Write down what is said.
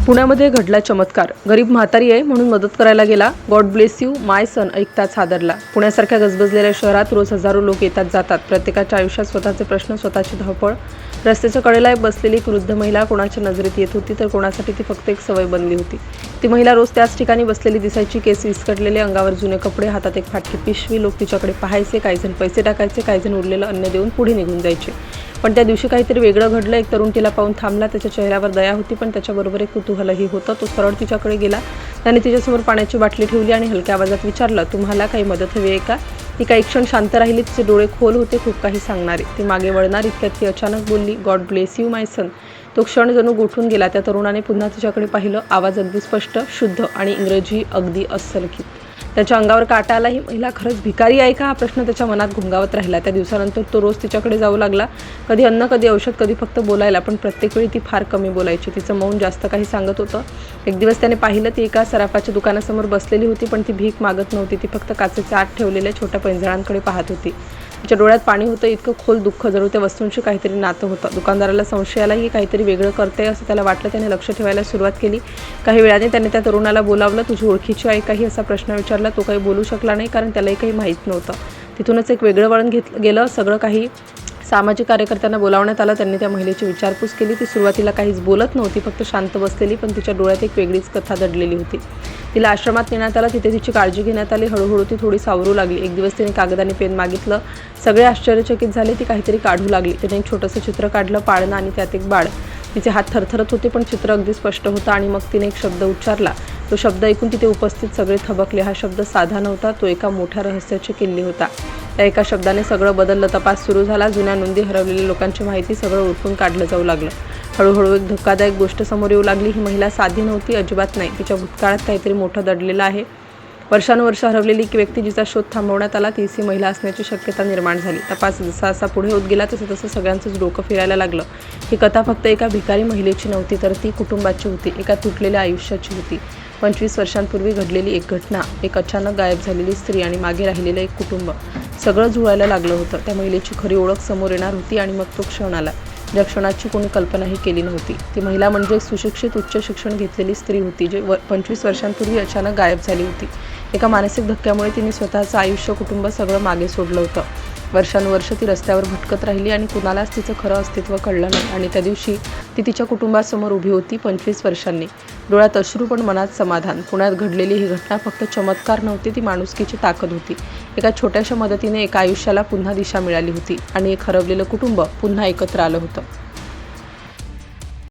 पुण्यामध्ये घडला चमत्कार. गरीब म्हातारी आहे म्हणून मदत करायला गेला. God bless you my son ऐकताच हादरला. पुण्यासारख्या गजबजलेल्या शहरात रोज हजारो लोक येतात जातात. प्रत्येकाच्या आयुष्यात स्वतःचे प्रश्न, स्वतःची धावपळ. रस्त्याच्या कडेला बसलेली एक वृद्ध महिला कोणाच्या नजरेत येत होती तर कोणासाठी ती फक्त एक सवय बनली होती. ती महिला रोज त्याच ठिकाणी बसलेली दिसायची. केस विस्कटलेले, अंगावर जुने कपडे, हातात एक फाटकी पिशवी. लोक तिच्याकडे पाहायचे. काही जण पैसे टाकायचे, काही जण उरलेलं अन्न देऊन पुढे निघून जायचे. पण त्या दिवशी काहीतरी वेगळं घडलं. एक तरुण तिला पाहून थांबला. त्याच्या चेहऱ्यावर दया होती, पण त्याच्याबरोबर एक कुतूहलही होतं. तो सरळ तिच्याकडे गेला. त्याने तिच्यासमोर पाण्याची बाटली ठेवली आणि हलक्या आवाजात विचारलं, तुम्हाला काही मदत हवी आहे का? ती काही क्षण शांत राहिली. तिचे डोळे खोल होते, खूप काही सांगणारे. ती मागे वळणार इतक्यात ती अचानक बोलली, God bless you my son. तो क्षण जणू गोठून गेला. त्या तरुणाने पुन्हा तिच्याकडे पाहिलं. आवाज अगदी स्पष्ट, शुद्ध आणि इंग्रजी अगदी अस्सलकीत. त्याच्या अंगावर काटा आला. ही महिला खरंच भिकारी आहे का? हा प्रश्न त्याच्या मनात घुंगावत राहिला. त्या दिवसानंतर तो रोज तिच्याकडे जाऊ लागला. कधी अन्न, कधी औषध, कधी फक्त बोलायला. पण प्रत्येक वेळी ती फार कमी बोलायची. तिचं मौन जास्त काही सांगत होतं. एक दिवस त्याने पाहिलं, ती एका सराफाच्या दुकानासमोर बसलेली होती. पण ती भीक मागत नव्हती. ती फक्त काचेच्या आत ठेवलेल्या छोट्या पैंजणांकडे पाहत होती. तिच्या डोळ्यात पाणी होतं. इतकं खोल दुःख, जणू त्या वस्तूंशी काहीतरी नातं होतं. दुकानदाराला संशय आला, ही काहीतरी वेगळं करते असं त्याला वाटलं. त्याने लक्ष ठेवायला सुरुवात केली. काही वेळाने त्याने त्या तरुणाला बोलावलं. तुझी ओळखीची आहे काही असा प्रश्न विचारला. तो काही बोलू शकला नाही, कारण त्यालाही काही माहीत नव्हतं. तिथूनच एक वेगळं वळण गेलं. सगळं काही सामाजिक कार्यकर्त्यांना बोलावण्यात आलं. त्यांनी त्या महिलेची विचारपूस केली. ती सुरुवातीला काहीच बोलत नव्हती, फक्त शांत बसलेली. पण तिच्या डोळ्यात एक वेगळीच कथा दडलेली होती. तिला आश्रमात नेण्यात आलं. तिथे तिची काळजी घेण्यात आली. हळूहळू ती थोडी सावरू लागली. एक दिवस तिने कागद आणि पेन मागितलं. सगळे आश्चर्यचकित झाले. ती काहीतरी काढू लागली. तिने एक छोटंसं चित्र काढलं, पाळणं आणि त्यात एक बाळ. तिचे हात थरथरत होते, पण चित्र अगदी स्पष्ट होतं. आणि मग तिने एक शब्द उच्चारला. तो शब्द ऐकून तिथे उपस्थित सगळे थबकले. हा शब्द साधा नव्हता, तो एका मोठ्या रहस्याची किल्ली होता. त्या एका शब्दाने सगळं बदललं. तपास सुरू झाला. जुन्या नोंदी, हरवलेल्या लोकांची माहिती, सगळं ओळखून काढलं जाऊ लागलं. हळूहळू एक धक्कादायक गोष्ट समोर येऊ लागली. ही महिला साधी नव्हती, अजिबात नाही. तिच्या भूतकाळात काहीतरी मोठं दडलेलं आहे. वर्षानुवर्ष हरवलेली एक व्यक्ती जिचा शोध थांबवण्यात आला, तीच ही महिला असण्याची शक्यता निर्माण झाली. तपास जसा पुढे होत गेला तसं सगळ्यांचंच डोकं फिरायला लागलं. ही कथा फक्त एका भिकारी महिलेची नव्हती, तर ती कुटुंबाची होती. एका तुटलेल्या आयुष्याची होती. 25 वर्षांपूर्वी घडलेली एक घटना, एक अचानक गायब झालेली स्त्री आणि मागे राहिलेलं एक कुटुंब. सगळं जुळायला लागलं होतं. त्या महिलेची खरी ओळख समोर येणार होती. आणि मग तो क्षण आला, ज्या क्षणाची कोणी कल्पनाही केली नव्हती. ती महिला म्हणजे सुशिक्षित, उच्च शिक्षण घेतलेली स्त्री होती, जी 25 वर्षांपूर्वी अचानक गायब झाली होती. एका मानसिक धक्क्यामुळे तिने स्वतःचं आयुष्य, कुटुंब सगळं मागे सोडलं होतं. वर्षानुवर्ष ती रस्त्यावर भटकत राहिली आणि कुणालाच तिचं खरं अस्तित्व कळलं नाही. आणि त्या दिवशी ती तिच्या कुटुंबासमोर उभी होती, 25 वर्षांनी. डोळ्यात अश्रू, पण मनात समाधान. पुण्यात घडलेली ही घटना फक्त चमत्कार नव्हती, ती माणुसकीची ताकद होती. एका छोट्याशा मदतीने एका आयुष्याला पुन्हा दिशा मिळाली होती आणि एक हरवलेलं कुटुंब पुन्हा एकत्र आलं होतं.